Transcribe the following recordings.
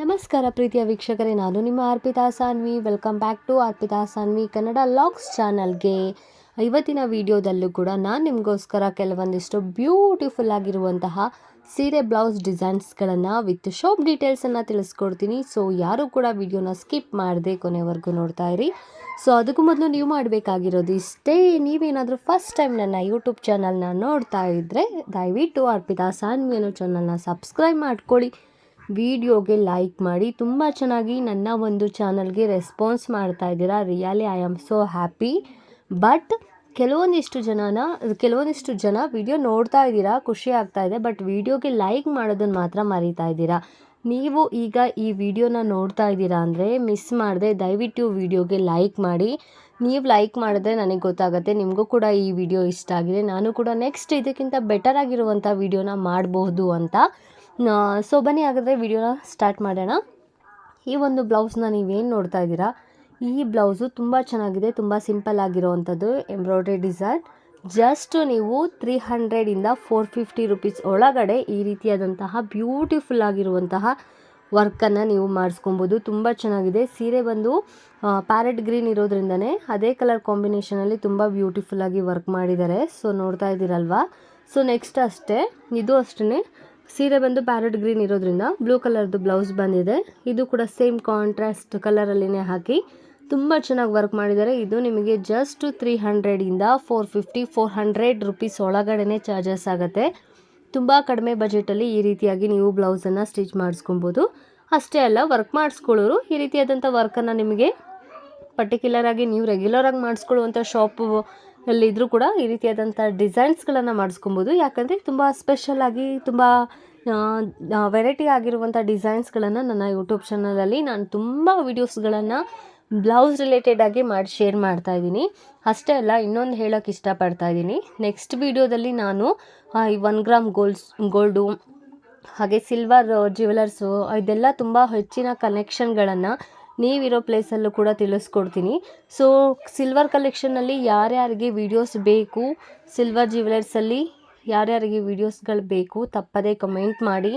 ನಮಸ್ಕಾರ ಪ್ರೀತಿಯ ವೀಕ್ಷಕರೇ, ನಾನು ನಿಮ್ಮ Arpita Sanvi. Welcome back to Arpita Sanvi Kannada logs ಚಾನಲ್ಗೆ. ಇವತ್ತಿನ ವಿಡಿಯೋದಲ್ಲೂ ಕೂಡ ನಾನು ನಿಮಗೋಸ್ಕರ ಕೆಲವೊಂದಿಷ್ಟು ಬ್ಯೂಟಿಫುಲ್ ಆಗಿರುವಂತಹ ಸೀರೆ ಬ್ಲೌಸ್ ಡಿಸೈನ್ಸ್ಗಳನ್ನು ವಿತ್ ಶಾಪ್ ಡೀಟೇಲ್ಸನ್ನು ತಿಳಿಸ್ಕೊಡ್ತೀನಿ. ಸೊ ಯಾರು ಕೂಡ ವಿಡಿಯೋನ ಸ್ಕಿಪ್ ಮಾಡದೆ ಕೊನೆವರೆಗೂ ನೋಡ್ತಾ ಇರಿ. ಸೊ ಅದಕ್ಕೂ ಮೊದಲು ನೀವು ಮಾಡಬೇಕಾಗಿರೋದು ಇಷ್ಟೇ, ನೀವೇನಾದರೂ ಫಸ್ಟ್ ಟೈಮ್ ನನ್ನ ಯೂಟ್ಯೂಬ್ ಚಾನಲ್ನ ನೋಡ್ತಾ ಇದ್ದರೆ ದಯವಿಟ್ಟು ಅರ್ಪಿತಾ ಸಾನ್ವಿ ಅನ್ನೋ ಚಾನಲ್ನ ಸಬ್ಸ್ಕ್ರೈಬ್ ಮಾಡ್ಕೊಳ್ಳಿ, ವಿಡಿಯೋಗೆ ಲೈಕ್ ಮಾಡಿ. ತುಂಬ ಚೆನ್ನಾಗಿ ನನ್ನ ಒಂದು ಚಾನಲ್ಗೆ ರೆಸ್ಪಾನ್ಸ್ ಮಾಡ್ತಾ ಇದ್ದೀರಾ. Really I am so happy. But ಕೆಲವೊಂದಿಷ್ಟು ಜನ ವಿಡಿಯೋ ನೋಡ್ತಾ ಇದ್ದೀರಾ, ಖುಷಿ ಆಗ್ತಾ ಇದೆ. ಬಟ್ ವಿಡಿಯೋಗೆ ಲೈಕ್ ಮಾಡೋದನ್ನು ಮಾತ್ರ ಮರಿತಾ ಇದ್ದೀರಾ. ನೀವು ಈಗ ಈ ವಿಡಿಯೋನ ನೋಡ್ತಾ ಇದ್ದೀರಾ ಅಂದರೆ ಮಿಸ್ ಮಾಡದೆ ದಯವಿಟ್ಟು ವಿಡಿಯೋಗೆ ಲೈಕ್ ಮಾಡಿ. ನೀವು ಲೈಕ್ ಮಾಡಿದ್ರೆ ನನಗೆ ಗೊತ್ತಾಗುತ್ತೆ ನಿಮಗೂ ಕೂಡ ಈ ವಿಡಿಯೋ ಇಷ್ಟ ಆಗಿದೆ, ನಾನು ಕೂಡ ನೆಕ್ಸ್ಟ್ ಇದಕ್ಕಿಂತ ಬೆಟರ್ ಆಗಿರುವಂಥ ವಿಡಿಯೋನ ಮಾಡಬಹುದು ಅಂತ. ಸೊ ಬನ್ನಿ ಹಾಗಾದರೆ ವಿಡಿಯೋನ ಸ್ಟಾರ್ಟ್ ಮಾಡೋಣ. ಈ ಒಂದು ಬ್ಲೌಸ್ನ ನೀವೇನು ನೋಡ್ತಾ ಇದ್ದೀರಾ, ಈ ಬ್ಲೌಸು ತುಂಬ ಚೆನ್ನಾಗಿದೆ, ತುಂಬ ಸಿಂಪಲ್ ಆಗಿರೋವಂಥದ್ದು ಎಂಬ್ರಾಯ್ಡ್ರಿ ಡಿಸೈನ್. ಜಸ್ಟ್ ನೀವು 300 450 ರುಪೀಸ್ ಒಳಗಡೆ ಈ ರೀತಿಯಾದಂತಹ ಬ್ಯೂಟಿಫುಲ್ ಆಗಿರುವಂತಹ ವರ್ಕನ್ನು ನೀವು ಮಾಡಿಸ್ಕೊಬೋದು. ತುಂಬ ಚೆನ್ನಾಗಿದೆ. ಸೀರೆ ಬಂದು ಪ್ಯಾರೆಟ್ ಗ್ರೀನ್ ಇರೋದ್ರಿಂದನೇ ಅದೇ ಕಲರ್ ಕಾಂಬಿನೇಷನಲ್ಲಿ ತುಂಬ ಬ್ಯೂಟಿಫುಲ್ಲಾಗಿ ವರ್ಕ್ ಮಾಡಿದ್ದಾರೆ. ಸೊ ನೋಡ್ತಾ ಇದ್ದೀರಲ್ವಾ. ಸೊ ನೆಕ್ಸ್ಟ್ ಇದು ಅಷ್ಟೇ ಸೀರೆ ಬಂದು ಪ್ಯಾರೆಟ್ ಗ್ರೀನ್ ಇರೋದ್ರಿಂದ ಬ್ಲೂ ಕಲರ್ದು ಬ್ಲೌಸ್ ಬಂದಿದೆ. ಇದು ಕೂಡ ಸೇಮ್ ಕಾಂಟ್ರಾಸ್ಟ್ ಕಲರಲ್ಲಿನೇ ಹಾಕಿ ತುಂಬ ಚೆನ್ನಾಗಿ ವರ್ಕ್ ಮಾಡಿದ್ದಾರೆ. ಇದು ನಿಮಗೆ ಜಸ್ಟ್ 300 400 ರುಪೀಸ್ ಒಳಗಡೆ ಚಾರ್ಜಸ್ ಆಗುತ್ತೆ. ತುಂಬ ಕಡಿಮೆ ಬಜೆಟಲ್ಲಿ ಈ ರೀತಿಯಾಗಿ ನೀವು ಬ್ಲೌಸನ್ನು ಸ್ಟಿಚ್ ಮಾಡಿಸ್ಕೊಬೋದು. ಅಷ್ಟೇ ಅಲ್ಲ, ವರ್ಕ್ ಮಾಡಿಸ್ಕೊಳ್ಳೋರು ಈ ರೀತಿಯಾದಂಥ ವರ್ಕನ್ನು ನಿಮಗೆ ಪರ್ಟಿಕ್ಯುಲರಾಗಿ ನೀವು ರೆಗ್ಯುಲರಾಗಿ ಮಾಡಿಸ್ಕೊಳ್ಳುವಂಥ ಶಾಪು ಅಲ್ಲಿದ್ದರೂ ಕೂಡ ಈ ರೀತಿಯಾದಂಥ ಡಿಸೈನ್ಸ್ಗಳನ್ನು ಮಾಡಿಸ್ಕೊಬೋದು. ಯಾಕಂದರೆ ತುಂಬ ಸ್ಪೆಷಲಾಗಿ ತುಂಬ ವೆರೈಟಿ ಆಗಿರುವಂಥ ಡಿಸೈನ್ಸ್ಗಳನ್ನು ನನ್ನ ಯೂಟ್ಯೂಬ್ ಚಾನಲಲ್ಲಿ ನಾನು ತುಂಬ ವೀಡಿಯೋಸ್ಗಳನ್ನು ಬ್ಲೌಸ್ ರಿಲೇಟೆಡ್ ಆಗಿ ಮಾಡಿ ಶೇರ್ ಮಾಡ್ತಾ ಇದ್ದೀನಿ. ಅಷ್ಟೇ ಅಲ್ಲ, ಇನ್ನೊಂದು ಹೇಳೋಕ್ಕೆ ಇಷ್ಟಪಡ್ತಾ ಇದ್ದೀನಿ. ನೆಕ್ಸ್ಟ್ ವೀಡಿಯೋದಲ್ಲಿ ನಾನು 1 ಗ್ರಾಮ್ ಗೋಲ್ಡು ಹಾಗೆ ಸಿಲ್ವರ್ ಜ್ಯುವೆಲರ್ಸು ಇದೆಲ್ಲ ತುಂಬ ಹೆಚ್ಚಿನ ಕಲೆಕ್ಷನ್ಗಳನ್ನು ನೀವಿರೋ ಪ್ಲೇಸಲ್ಲೂ ಕೂಡ ತಿಳಿಸ್ಕೊಡ್ತೀನಿ. ಸೊ ಸಿಲ್ವರ್ ಕಲೆಕ್ಷನ್ನಲ್ಲಿ ಯಾರ್ಯಾರಿಗೆ ವೀಡಿಯೋಸ್ ಬೇಕು, ಸಿಲ್ವರ್ ಜ್ಯುವೆಲರ್ಸಲ್ಲಿ ಯಾರ್ಯಾರಿಗೆ ವೀಡಿಯೋಸ್ಗಳು ಬೇಕು ತಪ್ಪದೇ ಕಮೆಂಟ್ ಮಾಡಿ.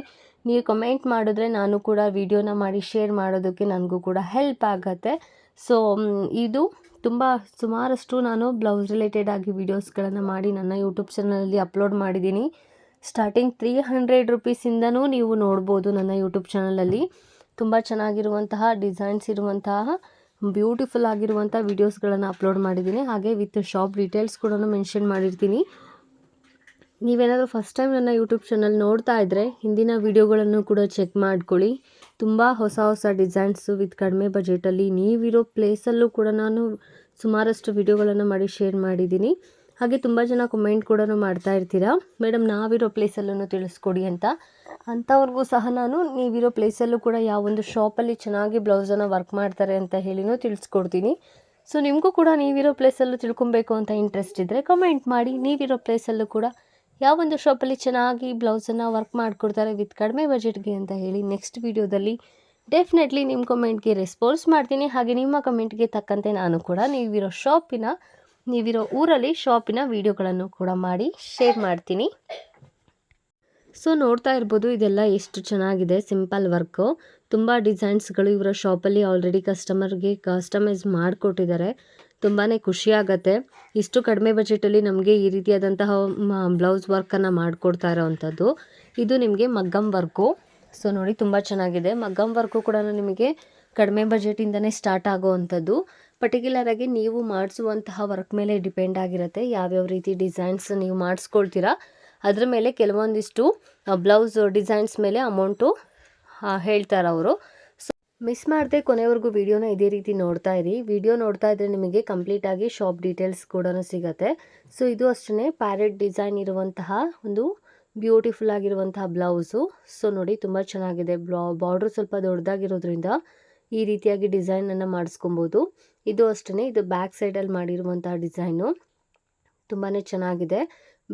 ನೀವು ಕಮೆಂಟ್ ಮಾಡಿದ್ರೆ ನಾನು ಕೂಡ ವೀಡಿಯೋನ ಮಾಡಿ ಶೇರ್ ಮಾಡೋದಕ್ಕೆ ನನಗೂ ಕೂಡ ಹೆಲ್ಪ್ ಆಗುತ್ತೆ. ಸೊ ಇದು ತುಂಬ ಸುಮಾರಷ್ಟು ನಾನು ಬ್ಲೌಸ್ ರಿಲೇಟೆಡ್ ಆಗಿ ವೀಡಿಯೋಸ್ಗಳನ್ನು ಮಾಡಿ ನನ್ನ ಯೂಟ್ಯೂಬ್ ಚಾನಲಲ್ಲಿ ಅಪ್ಲೋಡ್ ಮಾಡಿದ್ದೀನಿ. ಸ್ಟಾರ್ಟಿಂಗ್ 300 ರುಪೀಸಿಂದನೂ ನೀವು ನೋಡ್ಬೋದು ನನ್ನ ಯೂಟ್ಯೂಬ್ ಚಾನಲಲ್ಲಿ. ತುಂಬ ಚೆನ್ನಾಗಿರುವಂತಹ ಡಿಸೈನ್ಸ್ ಇರುವಂತಹ ಬ್ಯೂಟಿಫುಲ್ ಆಗಿರುವಂಥ ವೀಡಿಯೋಸ್ಗಳನ್ನು ಅಪ್ಲೋಡ್ ಮಾಡಿದ್ದೀನಿ. ಹಾಗೆ ವಿತ್ ಶಾಪ್ ಡೀಟೇಲ್ಸ್ ಕೂಡ ಮೆನ್ಷನ್ ಮಾಡಿರ್ತೀನಿ. ನೀವೇನಾದರೂ ಫಸ್ಟ್ ಟೈಮ್ ನನ್ನ ಯೂಟ್ಯೂಬ್ ಚಾನಲ್ ನೋಡ್ತಾ ಇದ್ದರೆ ಹಿಂದಿನ ವೀಡಿಯೋಗಳನ್ನು ಕೂಡ ಚೆಕ್ ಮಾಡ್ಕೊಳ್ಳಿ. ತುಂಬ ಹೊಸ ಡಿಸೈನ್ಸು ವಿತ್ ಕಡಿಮೆ ಬಜೆಟಲ್ಲಿ ನೀವಿರೋ ಪ್ಲೇಸಲ್ಲೂ ಕೂಡ ನಾನು ಸುಮಾರಷ್ಟು ವೀಡಿಯೋಗಳನ್ನು ಮಾಡಿ ಶೇರ್ ಮಾಡಿದ್ದೀನಿ. ಹಾಗೆ ತುಂಬ ಜನ ಕಮೆಂಟ್ ಕೂಡ ಮಾಡ್ತಾ ಇರ್ತೀರಾ, ಮೇಡಮ್ ನಾವಿರೋ ಪ್ಲೇಸಲ್ಲೂ ತಿಳಿಸ್ಕೊಡಿ ಅಂತ. ಅಂಥವ್ರಿಗೂ ಸಹ ನಾನು ನೀವಿರೋ ಪ್ಲೇಸಲ್ಲೂ ಕೂಡ ಯಾವೊಂದು ಶಾಪಲ್ಲಿ ಚೆನ್ನಾಗಿ ಬ್ಲೌಸನ್ನು ವರ್ಕ್ ಮಾಡ್ತಾರೆ ಅಂತ ಹೇಳಿನೂ ತಿಳಿಸ್ಕೊಡ್ತೀನಿ. ಸೊ ನಿಮಗೂ ಕೂಡ ನೀವಿರೋ ಪ್ಲೇಸಲ್ಲೂ ತಿಳ್ಕೊಬೇಕು ಅಂತ ಇಂಟ್ರೆಸ್ಟ್ ಇದ್ದರೆ ಕಮೆಂಟ್ ಮಾಡಿ. ನೀವಿರೋ ಪ್ಲೇಸಲ್ಲೂ ಕೂಡ ಯಾವೊಂದು ಶಾಪಲ್ಲಿ ಚೆನ್ನಾಗಿ ಬ್ಲೌಸನ್ನು ವರ್ಕ್ ಮಾಡಿಕೊಡ್ತಾರೆ ವಿತ್ ಕಡಿಮೆ ಬಜೆಟ್ಗೆ ಅಂತ ಹೇಳಿ ನೆಕ್ಸ್ಟ್ ವೀಡಿಯೋದಲ್ಲಿ ಡೆಫಿನೆಟ್ಲಿ ನಿಮ್ಮ ಕಮೆಂಟ್ಗೆ ರೆಸ್ಪಾನ್ಸ್ ಮಾಡ್ತೀನಿ. ಹಾಗೆ ನಿಮ್ಮ ಕಮೆಂಟ್ಗೆ ತಕ್ಕಂತೆ ನಾನು ಕೂಡ ನೀವಿರೋ ಊರಲ್ಲಿ ಶಾಪಿನ ವೀಡಿಯೋಗಳನ್ನು ಕೂಡ ಮಾಡಿ ಶೇರ್ ಮಾಡ್ತೀನಿ. ಸೊ ನೋಡ್ತಾ ಇರ್ಬೋದು, ಇದೆಲ್ಲ ಎಷ್ಟು ಚೆನ್ನಾಗಿದೆ, ಸಿಂಪಲ್ ವರ್ಕು. ತುಂಬ ಡಿಸೈನ್ಸ್ಗಳು ಇವರ ಶಾಪಲ್ಲಿ ಆಲ್ರೆಡಿ ಕಸ್ಟಮರ್ಗೆ ಕಸ್ಟಮೈಸ್ ಮಾಡಿಕೊಟ್ಟಿದ್ದಾರೆ. ತುಂಬಾ ಖುಷಿಯಾಗತ್ತೆ. ಇಷ್ಟು ಕಡಿಮೆ ಬಜೆಟಲ್ಲಿ ನಮಗೆ ಈ ರೀತಿಯಾದಂತಹ ಬ್ಲೌಸ್ ವರ್ಕನ್ನು ಮಾಡಿಕೊಡ್ತಾ ಇರೋವಂಥದ್ದು. ಇದು ನಿಮಗೆ ಮಗ್ಗಮ್ ವರ್ಕು. ಸೊ ನೋಡಿ ತುಂಬ ಚೆನ್ನಾಗಿದೆ. ಮಗ್ಗಮ್ ವರ್ಕು ಕೂಡ ನಿಮಗೆ ಕಡಿಮೆ ಬಜೆಟಿಂದನೇ ಸ್ಟಾರ್ಟ್ ಆಗೋವಂಥದ್ದು. ಪರ್ಟಿಕ್ಯುಲರಾಗಿ ನೀವು ಮಾಡಿಸುವಂತಹ ವರ್ಕ್ ಮೇಲೆ ಡಿಪೆಂಡ್ ಆಗಿರುತ್ತೆ, ಯಾವ್ಯಾವ ರೀತಿ ಡಿಸೈನ್ಸ್ ನೀವು ಮಾಡಿಸ್ಕೊಳ್ತೀರಾ ಅದ್ರ ಮೇಲೆ ಕೆಲವೊಂದಿಷ್ಟು ಬ್ಲೌಸ್ ಡಿಸೈನ್ಸ್ ಮೇಲೆ ಅಮೌಂಟು ಹೇಳ್ತಾರೆ ಅವರು. ಸೊ ಮಿಸ್ ಮಾಡದೆ ಕೊನೆವರೆಗೂ ವಿಡಿಯೋನ ಇದೇ ರೀತಿ ನೋಡ್ತಾ ಇರಿ. ವಿಡಿಯೋ ನೋಡ್ತಾ ಇದ್ದರೆ ನಿಮಗೆ ಕಂಪ್ಲೀಟಾಗಿ ಶಾಪ್ ಡೀಟೇಲ್ಸ್ ಕೂಡ ಸಿಗುತ್ತೆ. ಸೊ ಇದು ಅಷ್ಟೇ ಪ್ಯಾರೆಟ್ ಡಿಸೈನ್ ಇರುವಂತಹ ಒಂದು ಬ್ಯೂಟಿಫುಲ್ ಆಗಿರುವಂತಹ ಬ್ಲೌಸು. ಸೊ ನೋಡಿ ತುಂಬ ಚೆನ್ನಾಗಿದೆ. ಬಾರ್ಡ್ರು ಸ್ವಲ್ಪ ದೊಡ್ಡದಾಗಿರೋದ್ರಿಂದ ಈ ರೀತಿಯಾಗಿ ಡಿಸೈನನ್ನು ಮಾಡಿಸ್ಕೊಬೋದು. ಇದು ಅಷ್ಟೇ, ಇದು ಬ್ಯಾಕ್ ಸೈಡಲ್ಲಿ ಮಾಡಿರುವಂತಹ ಡಿಸೈನು ತುಂಬಾ ಚೆನ್ನಾಗಿದೆ.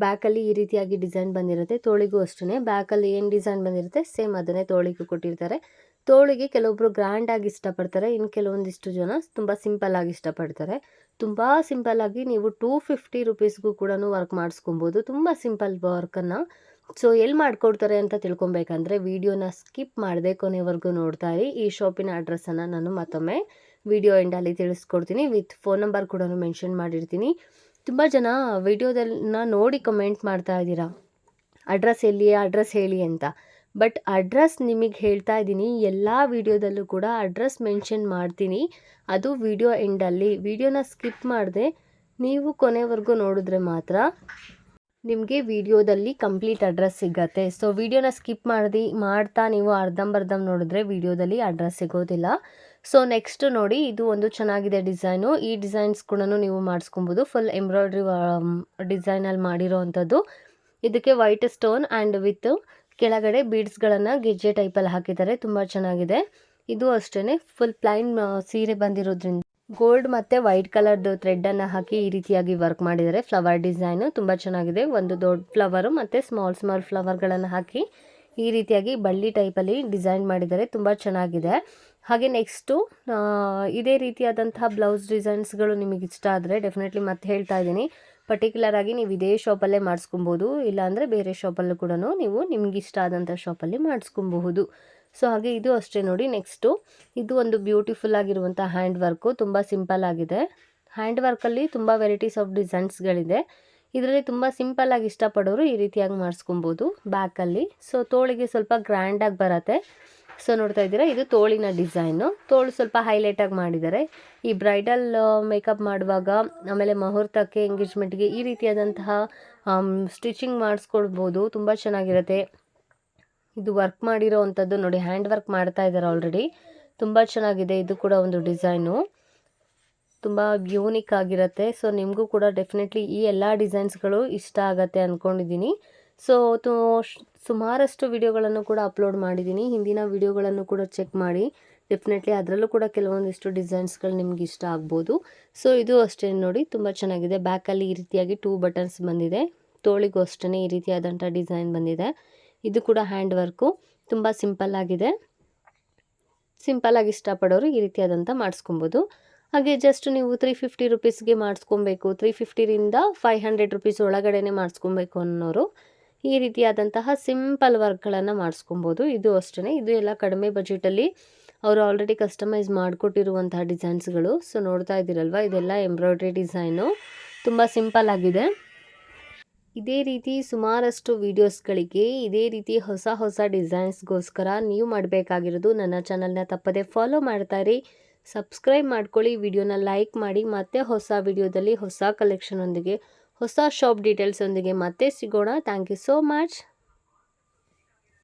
ಬ್ಯಾಕಲ್ಲಿ ಈ ರೀತಿಯಾಗಿ ಡಿಸೈನ್ ಬಂದಿರುತ್ತೆ. ತೋಳಿಗೂ ಅಷ್ಟೇ ಬ್ಯಾಕಲ್ಲಿ ಏನು ಡಿಸೈನ್ ಬಂದಿರುತ್ತೆ ಸೇಮ್ ಅದನ್ನೇ ತೋಳಿಗೂ ಕೊಟ್ಟಿರ್ತಾರೆ. ತೋಳಿಗೆ ಕೆಲವೊಬ್ಬರು ಗ್ರ್ಯಾಂಡಾಗಿ ಇಷ್ಟಪಡ್ತಾರೆ, ಇನ್ನು ಕೆಲವೊಂದಿಷ್ಟು ಜನ ತುಂಬ ಸಿಂಪಲ್ಲಾಗಿ ಇಷ್ಟಪಡ್ತಾರೆ. ತುಂಬ ಸಿಂಪಲ್ಲಾಗಿ ನೀವು 250 ರುಪೀಸ್ಗೂ ಕೂಡ ವರ್ಕ್ ಮಾಡಿಸ್ಕೊಬೋದು. ತುಂಬ ಸಿಂಪಲ್ ವರ್ಕನ್ನು ಸೊ ಎಲ್ಲಿ ಮಾಡಿಕೊಡ್ತಾರೆ ಅಂತ ತಿಳ್ಕೊಬೇಕಂದ್ರೆ ವಿಡಿಯೋನ ಸ್ಕಿಪ್ ಮಾಡದೆ ಕೊನೆವರೆಗೂ ನೋಡ್ತಾ ಇರಿ. ಈ ಶಾಪಿನ ಅಡ್ರೆಸ್ಸನ್ನು ನಾನು ಮತ್ತೊಮ್ಮೆ ವಿಡಿಯೋ ಎಂಡಲ್ಲಿ ತಿಳಿಸ್ಕೊಡ್ತೀನಿ, ವಿತ್ ಫೋನ್ ನಂಬರ್ ಕೂಡ ಮೆನ್ಷನ್ ಮಾಡಿರ್ತೀನಿ. ತುಂಬ ಜನ ವಿಡಿಯೋದನ್ನ ನೋಡಿ ಕಮೆಂಟ್ ಮಾಡ್ತಾ ಇದ್ದೀರಾ, ಅಡ್ರೆಸ್ ಎಲ್ಲಿ, ಅಡ್ರೆಸ್ ಹೇಳಿ ಅಂತ. ಬಟ್ ಅಡ್ರೆಸ್ ನಿಮಗೆ ಹೇಳ್ತಾ ಇದ್ದೀನಿ, ಎಲ್ಲ ವಿಡಿಯೋದಲ್ಲೂ ಕೂಡ ಅಡ್ರೆಸ್ ಮೆನ್ಷನ್ ಮಾಡ್ತೀನಿ. ಅದು ವಿಡಿಯೋ ಎಂಡಲ್ಲಿ. ವಿಡಿಯೋನ ಸ್ಕಿಪ್ ಮಾಡದೆ ನೀವು ಕೊನೆವರೆಗೂ ನೋಡಿದ್ರೆ ಮಾತ್ರ ನಿಮಗೆ ವಿಡಿಯೋದಲ್ಲಿ ಕಂಪ್ಲೀಟ್ ಅಡ್ರೆಸ್ ಸಿಗತ್ತೆ. ಸೊ ವಿಡಿಯೋನ ಸ್ಕಿಪ್ ಮಾಡ್ತಾ ನೀವು ಅರ್ಧಂಬರ್ಧ ನೋಡಿದ್ರೆ ವಿಡಿಯೋದಲ್ಲಿ ಅಡ್ರೆಸ್ ಸಿಗೋದಿಲ್ಲ. ಸೊ ನೆಕ್ಸ್ಟ್ ನೋಡಿ, ಇದು ಒಂದು ಚೆನ್ನಾಗಿದೆ ಡಿಸೈನು. ಈ ಡಿಸೈನ್ಸ್ ಕೂಡ ನೀವು ಮಾಡಿಸ್ಕೊಬೋದು. ಫುಲ್ ಎಂಬ್ರಾಯ್ಡ್ರಿ ಡಿಸೈನಲ್ಲಿ ಮಾಡಿರೋ ಅಂಥದ್ದು. ಇದಕ್ಕೆ ವೈಟ್ ಸ್ಟೋನ್ ಆ್ಯಂಡ್ ವಿತ್ ಕೆಳಗಡೆ ಬೀಡ್ಸ್ಗಳನ್ನು ಗೆಜ್ಜೆ ಟೈಪಲ್ಲಿ ಹಾಕಿದ್ದಾರೆ. ತುಂಬ ಚೆನ್ನಾಗಿದೆ. ಇದು ಅಷ್ಟೇ ಫುಲ್ ಪ್ಲೈನ್ ಸೀರೆ ಬಂದಿರೋದ್ರಿಂದ ಗೋಲ್ಡ್ ಮತ್ತು ವೈಟ್ ಕಲರ್ದು ಥ್ರೆಡ್ಡನ್ನು ಹಾಕಿ ಈ ರೀತಿಯಾಗಿ ವರ್ಕ್ ಮಾಡಿದ್ದಾರೆ. ಫ್ಲವರ್ ಡಿಸೈನು ತುಂಬ ಚೆನ್ನಾಗಿದೆ. ಒಂದು ದೊಡ್ಡ ಫ್ಲವರು ಮತ್ತು ಸ್ಮಾಲ್ ಫ್ಲವರ್ಗಳನ್ನು ಹಾಕಿ ಈ ರೀತಿಯಾಗಿ ಬಳ್ಳಿ ಟೈಪಲ್ಲಿ ಡಿಸೈನ್ ಮಾಡಿದ್ದಾರೆ. ತುಂಬ ಚೆನ್ನಾಗಿದೆ. ಹಾಗೆ ನೆಕ್ಸ್ಟು ಇದೇ ರೀತಿಯಾದಂತಹ ಬ್ಲೌಸ್ ಡಿಸೈನ್ಸ್ಗಳು ನಿಮಗೆ ಇಷ್ಟ ಆದರೆ ಡೆಫಿನೆಟ್ಲಿ ಮತ್ತೆ ಹೇಳ್ತಾ ಇದ್ದೀನಿ, ಪರ್ಟಿಕ್ಯುಲರಾಗಿ ನೀವು ಇದೇ ಶಾಪಲ್ಲೇ ಮಾಡಿಸ್ಕೊಬೋದು. ಇಲ್ಲಾಂದರೆ ಬೇರೆ ಶಾಪಲ್ಲೂ ಕೂಡ ನೀವು ನಿಮ್ಗೆ ಇಷ್ಟ ಆದಂಥ ಶಾಪಲ್ಲಿ ಮಾಡಿಸ್ಕೊಬಹುದು. ಸೊ ಹಾಗೆ ಇದು ಅಷ್ಟೇ ನೋಡಿ. ನೆಕ್ಸ್ಟು ಇದು ಒಂದು ಬ್ಯೂಟಿಫುಲ್ ಆಗಿರುವಂಥ ಹ್ಯಾಂಡ್ ವರ್ಕು. ತುಂಬ ಸಿಂಪಲ್ ಆಗಿದೆ. ಹ್ಯಾಂಡ್ ವರ್ಕಲ್ಲಿ ತುಂಬ ವೆರೈಟೀಸ್ ಆಫ್ ಡಿಸೈನ್ಸ್ಗಳಿದೆ. ಇದರಲ್ಲಿ ತುಂಬ ಸಿಂಪಲ್ಲಾಗಿ ಇಷ್ಟಪಡೋರು ಈ ರೀತಿಯಾಗಿ ಮಾಡಿಸ್ಕೊಬೋದು ಬ್ಯಾಕಲ್ಲಿ. ಸೊ ತೋಳಿಗೆ ಸ್ವಲ್ಪ ಗ್ರ್ಯಾಂಡಾಗಿ ಬರುತ್ತೆ. ಸೊ ನೋಡ್ತಾ ಇದ್ದೀರಾ, ಇದು ತೋಳಿನ ಡಿಸೈನು. ತೋಳು ಸ್ವಲ್ಪ ಹೈಲೈಟಾಗಿ ಮಾಡಿದ್ದಾರೆ. ಈ ಬ್ರೈಡಲ್ ಮೇಕಪ್ ಮಾಡುವಾಗ, ಆಮೇಲೆ ಮುಹೂರ್ತಕ್ಕೆ, ಎಂಗೇಜ್ಮೆಂಟ್ಗೆ ಈ ರೀತಿಯಾದಂತಹ ಸ್ಟಿಚಿಂಗ್ ಮಾಡಿಸ್ಕೊಳ್ಬೋದು. ತುಂಬ ಚೆನ್ನಾಗಿರುತ್ತೆ. ಇದು ವರ್ಕ್ ಮಾಡಿರೋ ಅಂಥದ್ದು ನೋಡಿ, ಹ್ಯಾಂಡ್ ವರ್ಕ್ ಮಾಡ್ತಾ ಇದ್ದಾರೆ ಆಲ್ರೆಡಿ. ತುಂಬ ಚೆನ್ನಾಗಿದೆ. ಇದು ಕೂಡ ಒಂದು ಡಿಸೈನು ತುಂಬ ಯೂನಿಕ್ ಆಗಿರುತ್ತೆ. ಸೊ ನಿಮಗೂ ಕೂಡ ಡೆಫಿನೆಟ್ಲಿ ಈ ಎಲ್ಲ ಡಿಸೈನ್ಸ್ಗಳು ಇಷ್ಟ ಆಗತ್ತೆ ಅಂದ್ಕೊಂಡಿದ್ದೀನಿ. ಸೊ ಸುಮಾರಷ್ಟು ವಿಡಿಯೋಗಳನ್ನು ಕೂಡ ಅಪ್ಲೋಡ್ ಮಾಡಿದ್ದೀನಿ. ಹಿಂದಿನ ವಿಡಿಯೋಗಳನ್ನು ಕೂಡ ಚೆಕ್ ಮಾಡಿ. ಡೆಫಿನೆಟ್ಲಿ ಅದರಲ್ಲೂ ಕೂಡ ಕೆಲವೊಂದಿಷ್ಟು ಡಿಸೈನ್ಸ್ಗಳು ನಿಮ್ಗೆ ಇಷ್ಟ ಆಗ್ಬೋದು. ಸೊ ಇದು ಅಷ್ಟೇ ನೋಡಿ, ತುಂಬ ಚೆನ್ನಾಗಿದೆ. ಬ್ಯಾಕಲ್ಲಿ ಈ ರೀತಿಯಾಗಿ 2 ಬಟನ್ಸ್ ಬಂದಿದೆ. ತೋಳಿಗೂ ಅಷ್ಟೇ ಈ ರೀತಿಯಾದಂಥ ಡಿಸೈನ್ ಬಂದಿದೆ. ಇದು ಕೂಡ ಹ್ಯಾಂಡ್ ವರ್ಕು. ತುಂಬ ಸಿಂಪಲ್ ಆಗಿದೆ. ಸಿಂಪಲ್ಲಾಗಿ ಇಷ್ಟಪಡೋರು ಈ ರೀತಿಯಾದಂಥ ಮಾಡಿಸ್ಕೊಬೋದು. ಹಾಗೆ ಜಸ್ಟ್ ನೀವು 350 ರುಪೀಸ್ಗೆ ಮಾಡಿಸ್ಕೊಬೇಕು, 350ರಿಂದ 500 ರುಪೀಸ್ ಒಳಗಡೆನೆ ಮಾಡಿಸ್ಕೊಬೇಕು ಅನ್ನೋರು ಈ ರೀತಿಯಾದಂತಹ ಸಿಂಪಲ್ ವರ್ಕ್ಗಳನ್ನು ಮಾಡಿಸ್ಕೊಬೋದು. ಇದು ಅಷ್ಟೇ. ಇದು ಎಲ್ಲ ಕಡಿಮೆ ಬಜೆಟಲ್ಲಿ ಅವರು ಆಲ್ರೆಡಿ ಕಸ್ಟಮೈಸ್ ಮಾಡಿಕೊಟ್ಟಿರುವಂತಹ ಡಿಸೈನ್ಸ್ಗಳು. ಸೊ ನೋಡ್ತಾ ಇದ್ದೀರಲ್ವ, ಇದೆಲ್ಲ ಎಂಬ್ರಾಯ್ಡ್ರಿ ಡಿಸೈನು. ತುಂಬ ಸಿಂಪಲ್ ಆಗಿದೆ. ಇದೇ ರೀತಿ ಸುಮಾರಷ್ಟು ವೀಡಿಯೋಸ್ಗಳಿಗೆ, ಇದೇ ರೀತಿ ಹೊಸ ಡಿಸೈನ್ಸ್ಗೋಸ್ಕರ ನೀವು ಮಾಡಬೇಕಾಗಿರೋದು ನನ್ನ ಚಾನಲ್ನ ತಪ್ಪದೆ ಫಾಲೋ ಮಾಡ್ತಾ ಇರಿ, ಸಬ್ಸ್ಕ್ರೈಬ್ ಮಾಡ್ಕೊಳ್ಳಿ, ವಿಡಿಯೋನ ಲೈಕ್ ಮಾಡಿ. ಮತ್ತೆ ಹೊಸ ವಿಡಿಯೋದಲ್ಲಿ ಹೊಸ ಕಲೆಕ್ಷನ್ ಒಂದಿಗೆ, ಹೊಸ ಶಾಪ್ ಡೀಟೇಲ್ಸ್ ಒಂದಿಗೆ ಮತ್ತೆ ಸಿಗೋಣ. Thank you so much.